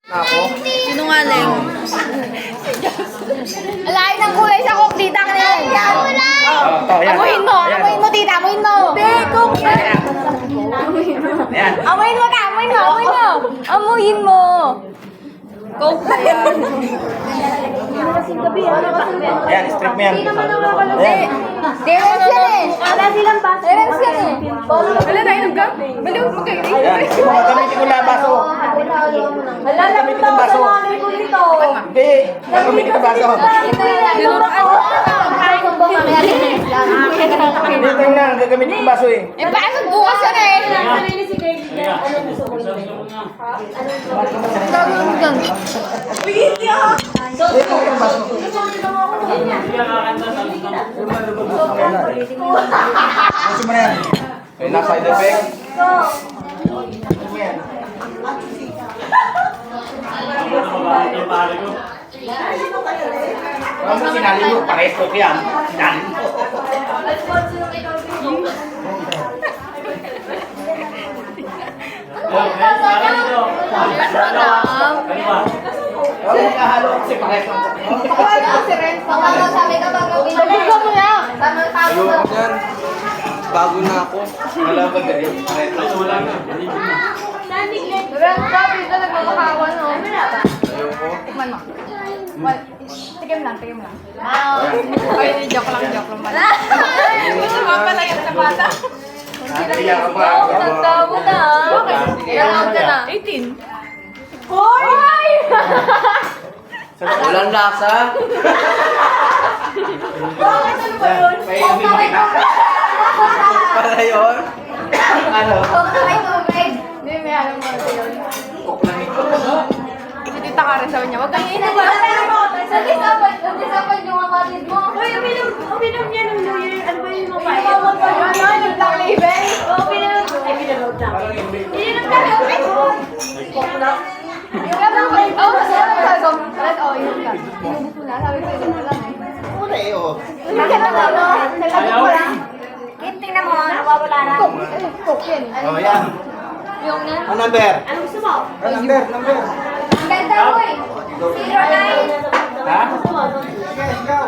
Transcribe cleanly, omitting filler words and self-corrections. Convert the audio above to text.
Ako? Sinungaling. Alain ng kulay sa coke, tita ka na yan. Amuhin mo, amuhin mo, tita, amuhin mo. Hindi, coke. Ayan. Amuhin mo ka, amuhin mo, amuhin mo. Amuhin mo. Coke ba yan? Ayan, strip mo yan. Ayan. Terence yan eh. Wala silang baso. Terence yan eh. Wala na, inom ka? Baliw, magkailing. Ayan. Gagamitin ko lang baso. Gagamitin ko baso. Hindi. Gagamitin ko baso. Dinuro ka. Dito na, gagamitin ko baso eh. Eh, bakit bukas yan eh? Gusto mo na yan. May nasa side effect. Gusto mo yan. Ano mo sinali mo? Pares ko yan. Sinali mo. Huwag mo kahalo kasi pares ko. Pagbuka mo na. Ayoko yan. Bago na ako. Wala ba ganyan? Pares ko. Wala na. Terence, sabi ito nagmamakawan no? Ayoko. Tikman mo. Tikim lang, tikim lang. Ay, joke lang pala. Gusto mo pala yan sa bata. Iyak ka pa. Nagtabo na. Ilang ka na? 18. Hoy! Walang lasa. May umiyak ka. Para yun. Ano? Hindi, may alam mo ito yun. Si Tita Karen sabi niya, wag kang inom. Nag-isapan yung kapatid mo. Uy, uminom niya ng New Year. Ano ba yung mga pahay? Uminom ba yun? Yung Black Label? Oo, uminom. Ay, pinaload na. Uminom ka na. Yung Black Label. Oo, masarap ka. Oo, yun ka. Inubo ko na. Sabi ko, inubo lang eh. Wala eh, oh. Bakit na ano? Nalagay ko lang. Tingnan mo, nawawala na. Coke yan. Oh, yan. Yung yan. Ang number? Ano gusto mo? Number. Ang ganda mo eh. 09. Ha? Sige, ikaw.